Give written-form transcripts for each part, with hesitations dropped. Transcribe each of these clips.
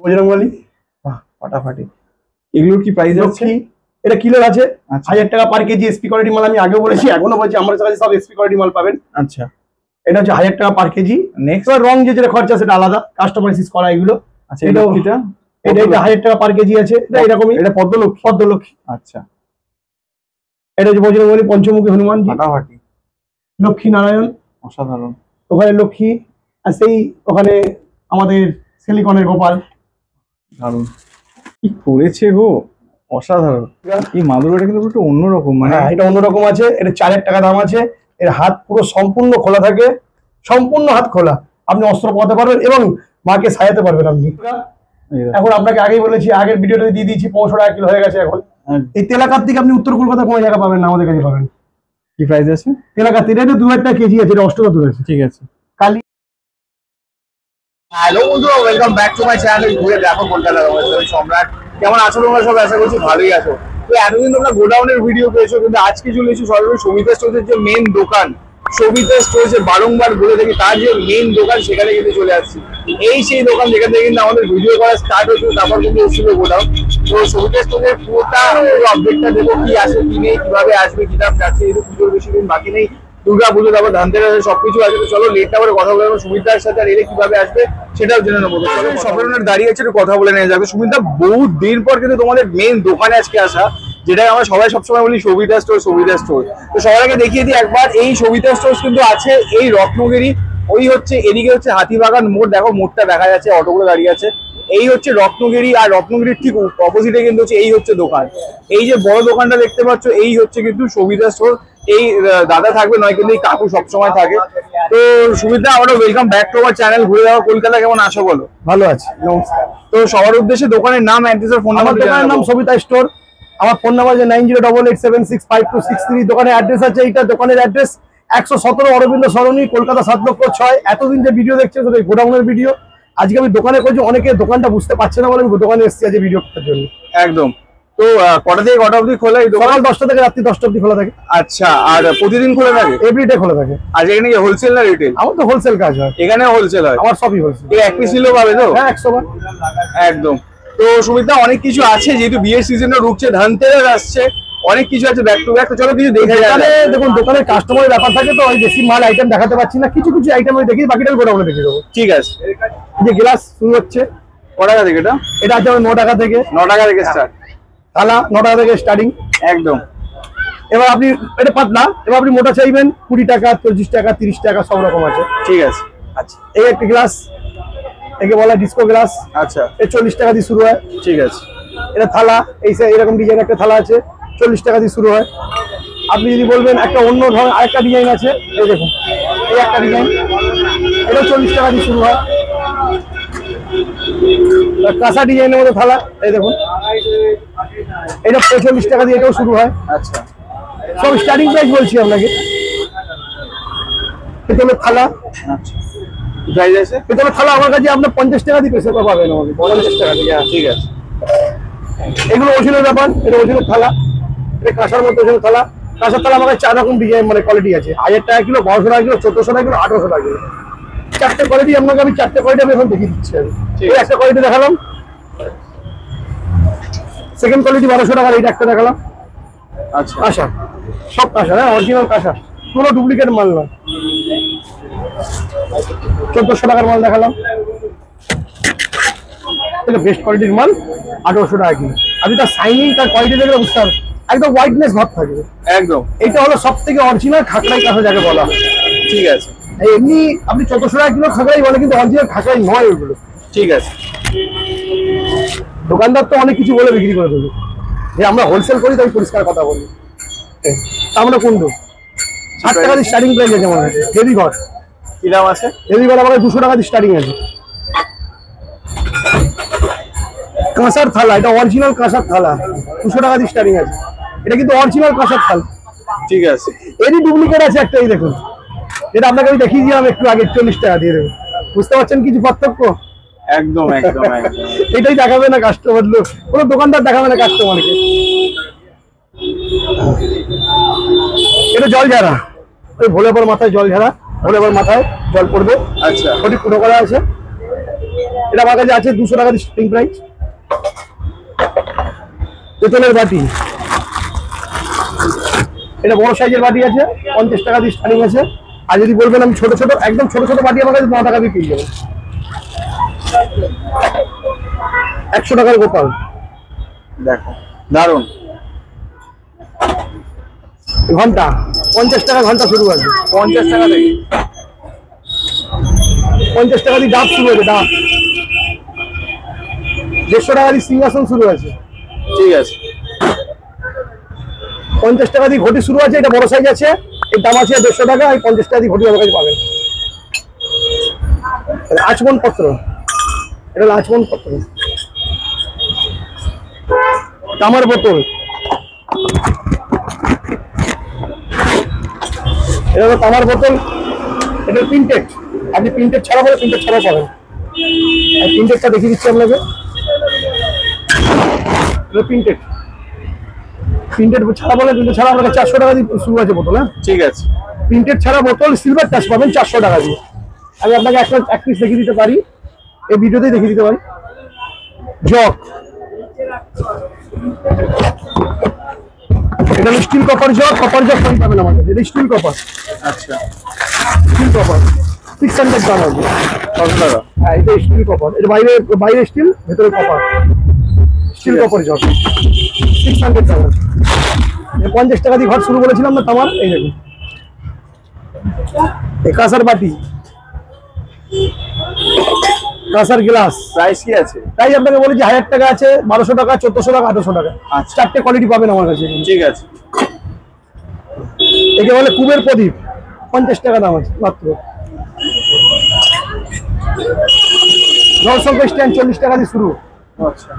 বজরংবলী ফাটাফাটি। এগুলোর কি প্রাইস আছে? এটা কিলো আছে 1000 টাকা পার কেজি। এসপি কোয়ালিটি মাল আমি আগেও বলেছি, এখনো বলছি, আমার কাছে সব এসপি কোয়ালিটি মাল পাবেন। আচ্ছা, এটা হচ্ছে 1000 টাকা পার কেজি। নেক্সট রং যেটা খরচা সেটা আলাদা, কাস্টমাইজ করা এগুলো। আচ্ছা, এটা 1000 টাকা পার কেজি আছে। এটা এরকমই, এটা পদ্মলক্ষ্মী। আচ্ছা, এটা হচ্ছে বজরংবলী পঞ্চমুখী হনুমান, ফাটাফাটি। লক্ষ্মী নারায়ণ, অসাধারণ। ওখানে লক্ষ্মী আর সেই ওখানে আমাদের সিলিকনের গোপাল। দারুণ কি করেছে গো, অসাধারণ। এই মাদুরটা কিন্তু একটু অন্যরকম, মানে এটা অন্যরকম আছে। এটা 4000 টাকা দাম আছে। এর হাত পুরো সম্পূর্ণ খোলা থাকে, সম্পূর্ণ হাত খোলা, আপনি অস্ত্র পাতে পারবেন এবং মাকে সাজাতে পারবেন আপনি। এখন আপনাকে আগেই বলেছি, আগের ভিডিওটা দিয়ে দিয়েছি, 500 টাকা কিলো হয়ে গেছে এখন। এই তেলাকার থেকে আপনি উত্তর কলকাতা কোনো জায়গা পাবেন না, আমাদের কাছে পাবেন। কি প্রাইস আছে তেলাকার? এটা 2000 টাকা কেজি আছে, এটা অষ্টকাতুর আছে। ঠিক আছে। কালি হ্যালো বন্ধুরা, welcome back to my channel ঘুরে দেখো কলকাতা সম্রাট। কেমন আছো তোমরা সব? আশা করছি ভালোই আছো। তো এতদিন তোমরা গোডাউনের ভিডিও পেয়েছো, কিন্তু আজকে চলে এসেছি সরাসরি সবিতা স্টোর্সের যে মেন দোকান, সবিতা স্টোর্সের বারংবার বলে দেখি তার যে মেন দোকান, সেখানে কিন্তু চলে আসছি। এই সেই দোকান যেখান থেকে কিন্তু আমাদের ভিডিও করা স্টার্ট হয়েছিল, তারপর কিন্তু এসেছিল গোডাউন। তো সবিতা স্টোর্সের পুরোটা আপডেটটা দেবো, কি আসে কি নেই, কিভাবে আসবে, কি দাম যাচ্ছে। এই পুজোর বেশি দিন বাকি নেই, দুর্গা পুজো, তারপর ধানতেরাস, সবকিছু আছে। তো চলো লেটটা করে কথা বলে সুমিতার সাথে, আর এলে কিভাবে আসবে সেটাও জেনে নেবো। সফরনের দাঁড়িয়ে আছে, একটু কথা বলে নেওয়া যাবে। সুমিতা, বহু দিন পর কিন্তু তোমাদের মেন দোকানে আজকে আসা, যেটা আমরা সবাই সবসময় বলি সবিতা স্টোর, সবিতা স্টোর। তো সবার আগে দেখিয়ে দিই একবার, এই সবিতা স্টোর কিন্তু আছে এই রত্নগিরি, ওই হচ্ছে এদিকে হচ্ছে হাতিবাগান মোড়, দেখো মোড়টা দেখা যাচ্ছে, অটোগুলো দাঁড়িয়ে আছে। এই হচ্ছে রত্নগিরি, আর রত্নগিরির ঠিক অপোজিটে কিন্তু হচ্ছে এই হচ্ছে দোকান। এই যে বড় দোকানটা দেখতে পাচ্ছ, এই হচ্ছে কিন্তু সবিতা স্টোর। এই দাদা থাকবে নয়, কিন্তু এই কাকু সবসময় থাকে। তো সুমিতা, আমরা welcome back to our channel ঘুরে যাওয়া কলকাতা। কেমন আছো বলো? ভালো আছে, নমস্কার। তো সবার উদ্দেশ্যে দোকানের নাম, অ্যাড্রেস আর ফোন নাম্বার। দোকানের নাম সবিতা স্টোর, আমার ফোন নাম্বার 9088765263। দোকানের অ্যাড্রেস আছে এইটা। দোকানের অ্যাড্রেস 117 অরবিন্দ সরণি, কলকাতা 7,06,000। এতদিন যে ভিডিও দেখছে সেটা গোডাউনের ভিডিও। আজকে আমি দোকানে করছি, অনেকে দোকানটা বুঝতে পারছে না বলে আমি দোকানে এসেছি আজকে ভিডিও করার জন্য। একদম। তো কটা থেকে কটা অবধি খোলা? সকাল 10টা থেকে রাত্রি 10টা অবধি খোলা থাকে। আচ্ছা, আর প্রতিদিন খোলা থাকে? এভরিডে খোলা থাকে। আর এখানে কি হোলসেল না রিটেল? আমার তো হোলসেল কাজ হয়। এখানে হোলসেল হয়? আমার সবই হোলসেল। এই এক পিস নিলেও পাবে তো? হ্যাঁ, 100 বার। একদম। তো সুমিতা, অনেক কিছু আছে, যেহেতু বিয়ের সিজনও ঢুকছে, ধানতেরাস আসছে, অনেক কিছু আছে ব্যাক টু ব্যাক। তো চলো কিছু দেখে যাবে। দেখুন, দোকানের কাস্টমারের ব্যাপার থাকে, তো ওই বেশি মাল আইটেম দেখাতে পারছি না, কিছু কিছু আইটেম আমি দেখি, বাকিটা গোডাউনে দেখে দেবো। ঠিক আছে। যে গ্লাস শুরু হচ্ছে কত টাকা থেকে? এটা আছে 9 টাকা থেকে। 9 টাকা থেকে স্টার্ট? থালা 9 টাকা থেকে স্টার্টিং। একদম। এবার আপনি এটা পাতলা, এবার আপনি মোটা চাইবেন 20 টাকা, 25 টাকা, 30 টাকা, সব রকম আছে। ঠিক আছে। আচ্ছা, এই একটা গ্লাস, একে বলা ডিস্কো গ্লাস। আচ্ছা, এই 40 টাকা দিয়ে শুরু হয়। ঠিক আছে। এটা থালা, এই এরকম ডিজাইন একটা থালা আছে, 40 টাকা দিয়ে শুরু হয়। আপনি যদি বলবেন একটা অন্য ধরনের আরেকটা ডিজাইন আছে, এই দেখুন, এই একটা ডিজাইন, এটা 40 টাকা দিয়ে শুরু হয়। কাঁসা ডিজাইনের মধ্যে থালা, এই দেখুন, এটা 45 টাকা দিয়ে এটাও শুরু হয়। আচ্ছা, সব স্টার্টিং প্রাইস বলছি আপনাকে। পিতলের থালা, আচ্ছা, প্রাইস আছে? পিতলের থালা আমার কাছে আপনার 50 টাকা দিয়ে পেশা পাবেন, আমাকে 50 টাকা দিয়ে। ঠিক আছে। এগুলো ওজনের ব্যাপার, এটা ওজনের থালা, এটা কাঁসার মধ্যে ওজনের থালা। কাঁসার থালা আমার কাছে 4 রকম ডিজাইন, মানে কোয়ালিটি আছে। 1000 টাকা কিলো, 1200 টাকা কিলো, 1400 টাকা কিলো, 1800 টাকা কিলো। 4টে কোয়ালিটি আপনাকে, আমি 4টে কোয়ালিটি আমি এখন দেখিয়ে দিচ্ছি। এই একটা কোয়ালিটি দেখালাম, সেকেন্ড কোয়ালিটি 1200 টাকার, এইটা একটা দেখালাম। আচ্ছা, কাঁসা, সব কাঁসা, হ্যাঁ, অরিজিনাল কাঁসা, কোনো ডুপ্লিকেট মাল নয়। 1400 টাকার মাল দেখালাম, এটা বেস্ট কোয়ালিটির মাল, 1800 টাকা কিলো। আপনি তার শাইনিং, তার কোয়ালিটি দেখলে বুঝতে পারবেন, একদম হোয়াইটনেস ভাব থাকবে। একদম। এটা হলো সব থেকে অরিজিনাল খাকড়াই কাঁসা যাকে বলা হয়। ঠিক আছে। এমনি আপনি 1400 টাকা কিলো খাকড়াই বলে, কিন্তু অরিজিনাল খাকড়াই নয় ওইগুলো। ঠিক আছে। দোকানদার তো অনেক কিছু বলে বিক্রি করে দেবে, যে আমরা হোলসেল করি, তাই পরিষ্কার কথা বলি। আমরা কোনটা 60 টাকা দিয়ে স্টার্টিং প্রাইস আছে আমার কাছে। হেভি ঘর, কি দাম আছে? হেভি ঘর আমার 200 টাকা দিয়ে স্টার্টিং আছে। কাঁসার থালা, এটা অরিজিনাল কাঁসার থালা, 200 টাকা দিয়ে স্টার্টিং আছে। এটা কিন্তু অরিজিনাল কাঁসার থালা। ঠিক আছে। এরই ডুপ্লিকেট আছে একটা, এই দেখুন, এটা আপনাকে আমি দেখিয়ে দিলাম একটু আগে, 40 টাকা দিয়ে দেবেন। বুঝতে পারছেন কিছু পার্থক্য? একদম একদম একদম। এটাই দেখাবে না কাস্টমার, লোক কোনো দোকানদার দেখাবে না কাস্টমারকে। এটা জল ঝাড়া, ওই ভোলে পর মাথায় জল ঝাড়া, ভোলে পর মাথায় জল পড়বে। আচ্ছা, ওটি ফুটো করা আছে। এটা আমার কাছে আছে 200 টাকা দিয়ে স্টার্টিং প্রাইস। পেতলের বাটি, এটা বড় সাইজের বাটি আছে, 50 টাকা দিয়ে স্টার্টিং আছে। আর যদি বলবেন আমি ছোট ছোট, একদম ছোট ছোট বাটি আমার কাছে 9 টাকা দিয়ে পেয়ে যাবেন। 100 টাকার গোপাল, দেখো দারুন। ঘন্টা 50 টাকা ঘন্টা শুরু আছে, 50 টাকা থেকে 50 টাকা দিয়ে ডাব শুরু আছে, ডাব। 150 টাকা দিয়ে সিংহাসন শুরু আছে, ঠিক আছে। 50 টাকা দিয়ে ঘটি শুরু আছে, এটা বড় সাইজ আছে, এর দাম আছে 150 টাকা। এই 50 টাকা দিয়ে ঘটি আমার কাছে পাবেন। আচমন পত্র, এটা হলো আচমন পত্র। তামার বোতল, এটা হলো তামার বোতল, এটা প্রিন্টেড। আপনি প্রিন্টেড ছাড়া বলে প্রিন্টেড ছাড়া পাবেন। আর প্রিন্টেডটা দেখিয়ে দিচ্ছি আপনাকে, এটা প্রিন্টেড। প্রিন্টেড ছাড়া বলে প্রিন্টেড ছাড়া আপনাকে 400 টাকা দিয়ে শুরু আছে বোতল। হ্যাঁ, ঠিক আছে। প্রিন্টেড ছাড়া বোতল সিলভার টাচ পাবেন 400 টাকা দিয়ে। আমি আপনাকে এক পিস দেখিয়ে দিতে পারি, এই ভিডিওতেই দেখিয়ে দিতে পারি। জগ, এটা হলো steel copper jug, copper jug কম পাবেন আমার কাছে। এটা স্টিল কপার, আচ্ছা, স্টিল কপার 600 দাম আছে। 600 টাকা। হ্যাঁ, এটা স্টিল কপার, এটা বাইরে বাইরে স্টিল, ভেতরে কপার। স্টিল কপার জগ 600 টাকা। 50 টাকা দিয়ে ঘর শুরু করেছিলাম না তামার। এই দেখুন, কাঁসার বাটি, কাঁসার গ্লাস। প্রাইস কি আছে? তাই আপনাকে বলেছি 1000 টাকা আছে, 1200 টাকা, 1400 টাকা, 1800 টাকা। আচ্ছা, 4টে কোয়ালিটি পাবেন আমার কাছে। ঠিক আছে। একে বলে কুবের প্রদীপ, 50 টাকা দাম আছে মাত্র। জলসংখ্যা স্ট্যান্ড 40 টাকা দিয়ে শুরু। আচ্ছা,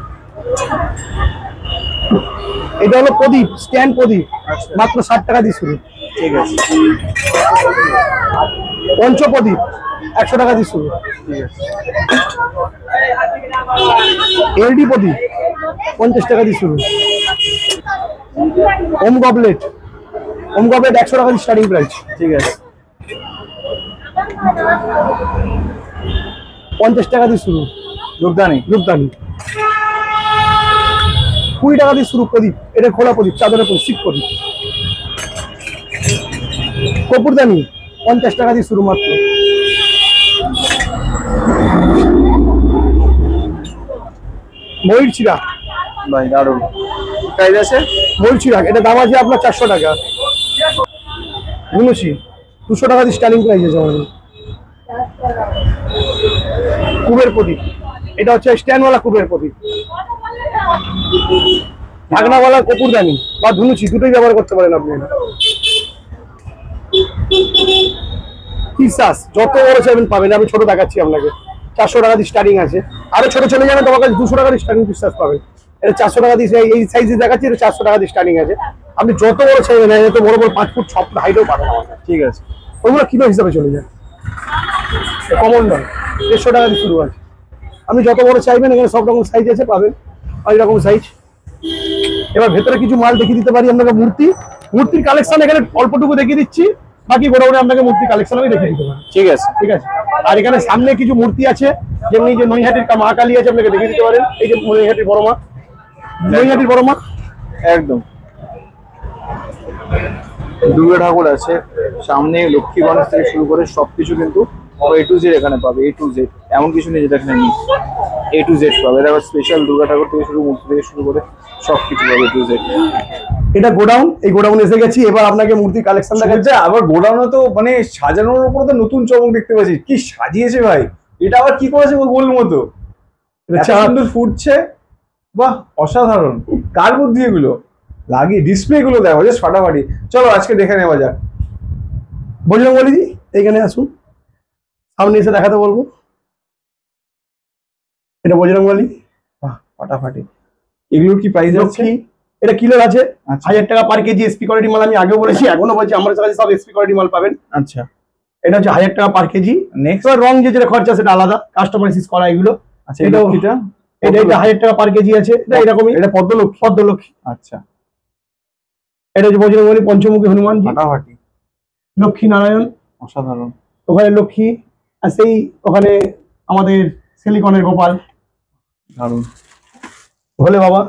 এটা হলো প্রদীপ, স্ট্যান্ড প্রদীপ, আচ্ছা, মাত্র 60 টাকা দিয়ে শুরু। ঠিক আছে, পঞ্চপ্রদীপ 100 টাকা দিয়ে শুরু। ঠিক আছে। এলডি প্রদীপ 50 টাকা দিয়ে শুরু। ওম গবলেট, ওম গবলেট 100 টাকা দিয়ে স্টার্টিং প্রাইস। ঠিক আছে, 50 টাকা দিয়ে শুরু। রূপদানি, রূপদানি 20 টাকা দিয়ে শুরু প্রদীপ, এটা খোলা প্রদীপ, চাদরের প্রদীপ, শিব প্রদীপ। কপুরদানি 50 টাকা দিয়ে শুরু মাত্র। ময়ূর চিরা, ভাই দারুন। প্রাইস আছে? ময়ূর চিরা, এটা দাম আছে আপনার 400 টাকা। ধুনুচি 200 টাকা দিয়ে স্টার্টিং প্রাইস আছে আমাদের। কুবের প্রদীপ, এটা হচ্ছে স্ট্যান্ডওয়ালা কুবের প্রদীপ। ঢাকনাওয়ালা কপুরদানি বা ধুনুচি দুটোই ব্যবহার করতে পারেন আপনি। পিসাস যত বড় চাইবেন পাবেন, আমি ছোট দেখাচ্ছি আপনাকে। 400 টাকা দিয়ে স্টার্টিং আছে, আরো ছোট চলে যাবেন তোমার কাছে 200 টাকা দিয়ে স্টার্টিং পিসাস পাবেন। এটা 400 টাকা দিয়ে, এই সাইজে দেখাচ্ছি, এটা 400 টাকা দিয়ে স্টার্টিং আছে। আপনি যত বড় চাইবেন, এত বড় বড় 5 ফুট 6 ফুট হাইটেও পাবেন আমার কাছে। ঠিক আছে, ওগুলো কিলো হিসাবে চলে যায়, কমন নয়। 150 টাকা দিয়ে শুরু আছে। আপনি যত বড় চাইবেন, এখানে সব রকম সাইজ আছে, পাবেন ওই রকম সাইজ। এবার ভেতরে কিছু মাল দেখিয়ে দিতে পারি আপনাকে। মূর্তির কালেকশন এখানে অল্পটুকু দেখিয়ে দিচ্ছি, বাকি গোডাউনে আপনাকে মূর্তি কালেকশন আমি দেখিয়ে দিতে পারি। ঠিক আছে, ঠিক আছে। আর এখানে সামনে কিছু মূর্তি আছে, যেমনি যে নৈহাটির মা কালী আছে, আপনাকে দেখিয়ে দিতে পারেন। এই যে নৈহাটির বড় মা, নৈহাটির বড় মা একদম। দুর্গা ঠাকুর আছে সামনে, লক্ষ্মী গণেশ থেকে শুরু করে সবকিছু কিন্তু A to Z এখানে পাবে। A to Z, এমন কিছু নেই যেটা এখানে নেই। A to Z পাবে। এটা স্পেশাল দুর্গা ঠাকুর থেকে শুরু, মূর্তি থেকে শুরু করে সবকিছু পাবে A to Z। এটা গোডাউন, এই গোডাউনে এসে গেছি। এবার আপনাকে মূর্তি কালেকশন দেখাচ্ছি। আবার গোডাউনে তো মানে সাজানোর উপর তো নতুন চমক দেখতে পাচ্ছি। কি সাজিয়েছে ভাই, এটা আবার কি করেছে বলবো মতো, এত সুন্দর ফুটছে, বাহ অসাধারণ। কার বুদ্ধি এগুলো, লাগিয়ে ডিসপ্লে গুলো দেখো যে ফাটাফাটি। চলো আজকে দেখে নেওয়া যাক। বজরং বলি দি, এখানে আসুন, সামনে এসে দেখাতে বলবো। এটা বজরং বলি, বাহ ফাটাফাটি। এগুলোর কি প্রাইস আছে? লক্ষ্মী, এটা কিলো আছে, আচ্ছা। 1000 টাকা পার কেজি। এসপি কোয়ালিটি মাল আমি আগেও বলেছি, এখনো বলছি, আমার কাছে সব এসপি কোয়ালিটি মাল পাবেন। আচ্ছা, এটা হচ্ছে 1000 টাকা পার কেজি। নেক্সট, এবার রং যেটা খরচা সেটা আলাদা, কাস্টমাইজ করা এগুলো। আচ্ছা এটা কিটা? এটা 1000 টাকা পার কেজি আছে, এটা এরকমই। এটা পদ্মলক্ষ্মী, পদ্মলক্ষ্মী। আচ্ছা। এটা হচ্ছে বজরংবলী পঞ্চমুখী হনুমানজি, ফাটাফাটি, লক্ষ্মী নারায়ণ, অসাধারণ। ওখানে লক্ষ্মী, আর সেই ওখানে আমাদের সিলিকনের গোপাল দারুণ ভোলে বাবা।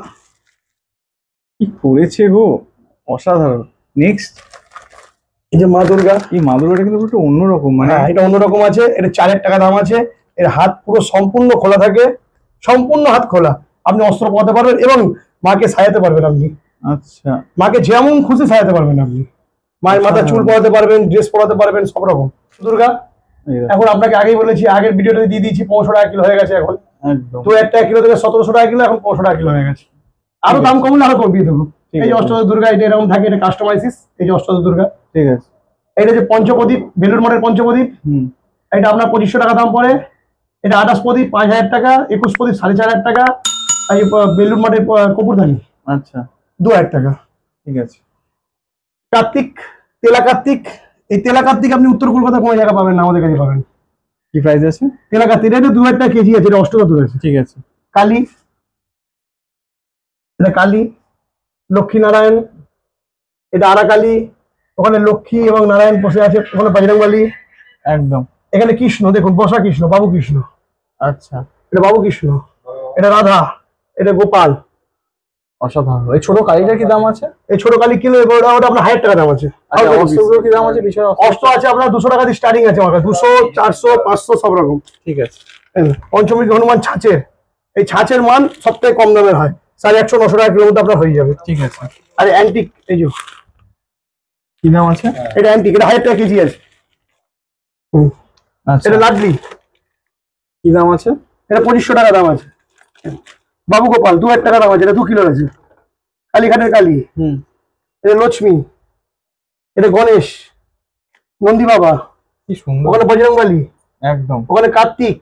কি করেছে গো, অসাধারণ। নেক্সট এই যে মা দুর্গা, এই মা দুর্গাটা কিন্তু একটু অন্যরকম, মানে হ্যাঁ এটা অন্যরকম আছে, এটা 4,000 টাকা দাম আছে। এর হাত পুরো সম্পূর্ণ খোলা থাকে, সম্পূর্ণ হাত খোলা, আপনি অস্ত্র পরাতে পারবেন এবং মাকে সাজাতে পারবেন। আপনি আচ্ছা মাকে যেমন খুশি সাজাতে পারবেন। আপনি মায়ের মাথা চুল পরাতে পারবেন, ড্রেস পরাতে পারবেন, সব রকম। দুর্গা এই দেখো, এখন আপনাকে আগেই বলেছি, আগের ভিডিওতে দিয়ে দিয়েছি 500 টাকা কিলো হয়ে গেছে এখন। একদম 2,000 টাকা কিলো থেকে 1700 টাকা কিলো, এখন 500 টাকা কিলো হয়ে গেছে। আরো ঠিক দাম আছে। কমলে আরো কমিয়ে দেবো। ঠিক এই যে আছে। অষ্টদশ দুর্গা, এটা এরকম থাকে, এটা কাস্টমাইসিস। এই যে অষ্টদশ দুর্গা, ঠিক আছে। এটা যে পঞ্চপ্রদীপ, বেলুর মঠের পঞ্চপ্রদীপ, হুম, এটা আপনার 2500 টাকা দাম পড়ে। এটা 28 প্রদীপ 5000 টাকা, 21 প্রদীপ 4500 টাকা, আর এই বেলুর মঠের কপুরধানি আচ্ছা 2000 টাকা। ঠিক আছে। কার্তিক, তেলা কার্তিক, এই তেলা কার্তিক আপনি উত্তর কলকাতা কোনো জায়গা পাবেন না, আমাদের কাছে পাবেন। কি প্রাইস আছে? তেলা কার্তিক এটা 2000 টাকা কেজি আছে, এটা অষ্টদশ আছে। ঠিক আছে। কালী, এটা কালী, লক্ষ্মী নারায়ণ, এটা আরাকালী, ওখানে লক্ষ্মী এবং নারায়ণ বসে আছে, ওখানে বজরংবলী, একদম। এখানে কৃষ্ণ দেখুন, বসা কৃষ্ণ, বাবু কৃষ্ণ, আচ্ছা এটা বাবু কৃষ্ণ, এটা রাধা, এটা গোপাল। অসাধারণ। এই ছোট কালীটার কি দাম আছে? এই ছোট কালী কিলো ওটা আপনার 1000 টাকা দাম আছে। আচ্ছা, অস্ত্রগুলো কি দাম আছে? বিষয় অস্ত্র আছে আপনার 200 টাকা দিয়ে স্টার্টিং আছে আমার কাছে, 200, 400, 500 সব রকম। ঠিক আছে। পঞ্চমী হনুমান ছাঁচের, এই ছাঁচের মান সবথেকে কম দামের হয়, 150, 900 টাকা কিলোর মধ্যে আপনার হয়ে যাবে। ঠিক আছে। আর অ্যান্টিক, এই যে কি দাম আছে? এটা অ্যান্টিক, এটা 1000 টাকা কেজি আছে। আচ্ছা, এটা লাডলি, কি দাম আছে? এটা 2500 টাকা দাম আছে। বাবু গোপাল 2000 টাকা দাম আছে, এটা 2 কিলো আছে। কালীঘাটের কালী, হুম, এটা লক্ষ্মী, এটা গণেশ, নন্দী বাবা, কি সুন্দর। ওখানে বজরংবলী, একদম ওখানে কার্তিক,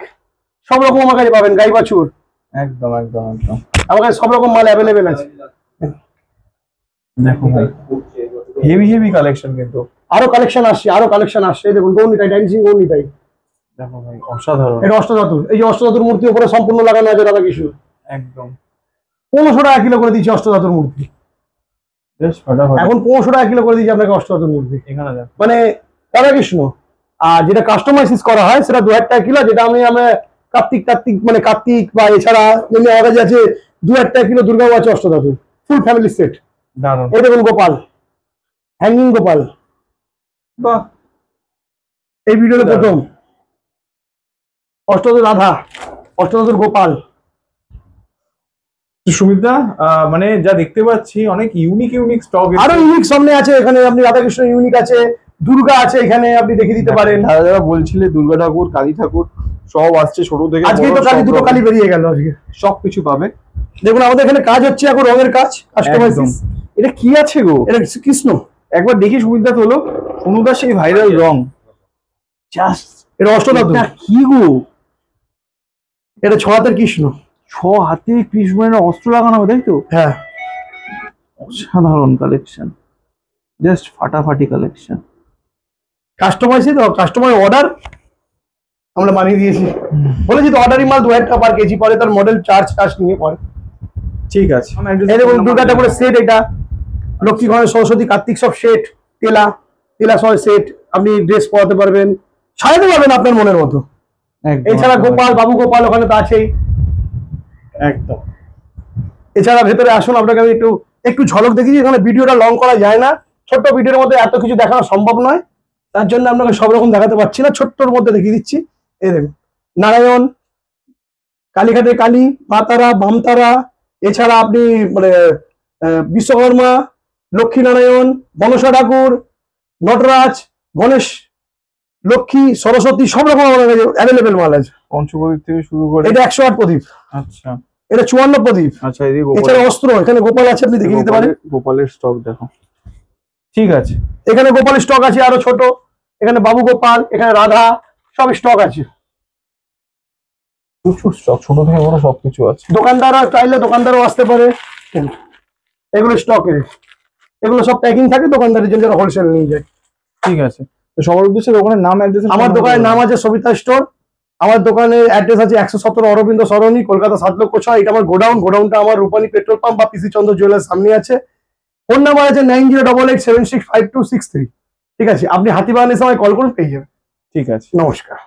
সব রকম আমার কাছে পাবেন। গাই বাছুর, একদম একদম একদম। আমার কাছে সব রকম মাল অ্যাভেলেবেল আছে। দেখো ভাই, হেভি হেভি কালেকশন কিন্তু। আরো কালেকশন আসছে, আরো কালেকশন আসছে। এই দেখুন গৌনিতাই, ডাইনিং গৌনিতাই, দেখো ভাই, অসাধারণ। এটা অষ্টধাতুর। এই যে অষ্টধাতুর মূর্তি উপরে সম্পূর্ণ লাগানো আছে রাধা কৃষ্ণ, একদম 1500 টাকা কিলো করে দিচ্ছি অষ্টধাতুর মূর্তি। বেশ ফাটাফাটি। এখন 1500 টাকা কিলো করে দিচ্ছি আপনাকে অষ্টধাতুর মূর্তি, এখানে দেখো, মানে রাধা কৃষ্ণ। আর যেটা কাস্টমাইজ করা হয় সেটা 2000 টাকা কিলো, যেটা আমরা কার্তিক কার্তিক মানে কার্তিক বা এছাড়া যেমনি আমার কাছে আছে 2000 টাকা কিলো দুর্গাও আছে অষ্টধাতুর, ফুল ফ্যামিলি সেট। দারুণ। এই দেখুন গোপাল, হ্যাঙ্গিং গোপাল, বাহ, এই ভিডিওতে প্রথম। অষ্টধাতুর রাধা, অষ্টধাতুর গোপাল। সুমিতা, মানে যা দেখতে পাচ্ছি অনেক ইউনিক ইউনিক স্টক। আরো ইউনিক সামনে আছে, এখানে আপনি রাধাকৃষ্ণ ইউনিক আছে, দুর্গা আছে, এখানে আপনি দেখে দিতে পারেন। যারা যারা বলছিলে দুর্গা ঠাকুর, কালী ঠাকুর সব আসছে, ছোট থেকে আজকে তো কালী, দুটো কালী বেরিয়ে গেল আজকে। সব কিছু পাবে। দেখুন আমাদের এখানে কাজ হচ্ছে এখন, রঙের কাজ, কাস্টমাইজিং। এটা কি আছে গো? এটা কৃষ্ণ, একবার দেখি সুমিতা হলো, অনুদার সেই ভাইরাল রং। জাস্ট এটা অষ্টধাতু। কি গো? এটা 6 হাতের কৃষ্ণ। 6 হাতে কৃষ্ণের অস্ত্র লাগানো হবে, তাই তো? হ্যাঁ, অসাধারণ কালেকশন, জাস্ট ফাটাফাটি কালেকশন। কাস্টমাইজে তো, কাস্টমার অর্ডার আমরা বানিয়ে দিয়েছি। বলেছি তো অর্ডারি মাল 2000 টাকা পার কেজি পরে, তার মডেল চার্জ নিয়ে পরে। ঠিক আছে। এই দেখুন দুর্গা ঠাকুরের সেট, এটা লক্ষ্মী গণেশ সরস্বতী কার্তিক সব সেট, তেলা তেলা সহ সেট, আপনি ড্রেস পরাতে পারবেন, সাজাতে পারবেন আপনার মনের মতো। এছাড়া গোপাল, বাবু গোপাল ওখানে তো আছেই। একদম। এছাড়া ভেতরে আসুন, আপনাকে আমি একটু একটু ঝলক দেখিয়েছি। এখানে ভিডিওটা লং করা যায় না, ছোট্ট ভিডিওর মধ্যে এত কিছু দেখানো সম্ভব নয়, তার জন্য আপনাকে সব রকম দেখাতে পারছি না, ছোট্টর মধ্যে দেখিয়ে দিচ্ছি। এই দেখুন নারায়ণ, কালীঘাটের কালী, মা তারা, বাম তারা, এছাড়া আপনি মানে বিশ্বকর্মা, লক্ষ্মী নারায়ণ, মনসা ঠাকুর, নটরাজ, গণেশ, লক্ষ্মী, সরস্বতী, সব রকম আমাদের কাছে অ্যাভেলেবেল মাল আছে। পঞ্চপ্রদীপ থেকে শুরু করে। এটা 108 প্রদীপ, আচ্ছা এটা 54 প্রদীপ। আচ্ছা, এদিকে এছাড়া অস্ত্র, এখানে গোপাল আছে, আপনি দেখিয়ে দিতে পারেন। গোপালের স্টক দেখো। ঠিক আছে, এখানে গোপালের স্টক আছে আরো ছোট, এখানে বাবু গোপাল, এখানে রাধা, সব স্টক আছে। প্রচুর স্টক, ছোট থেকে বড় সবকিছু আছে। দোকানদাররা চাইলে দোকানদারও আসতে পারে। এগুলো স্টকে, এগুলো সব প্যাকিং থাকে দোকানদারের জন্য, যারা হোলসেল নিয়ে যায়। ঠিক আছে, তো সবার উদ্দেশ্যে দোকানের নাম, অ্যাড্রেস। আমার দোকানের নাম আছে সবিতা স্টোর। আমার দোকানের অ্যাড্রেস আছে 117 অরবিন্দ সরণি, কলকাতা 7,06,000। এটা আমার গোডাউনটা আমার রূপানী পেট্রোল পাম্প বা পিসি চন্দ্র জুয়েলার্স সামনে আছে। ফোন নাম্বার আছে 9088765263। ঠিক আছে, আপনি হাতিবাগানের সময় কল করুন, পেয়ে যাবেন। ঠিক আছে, নমস্কার।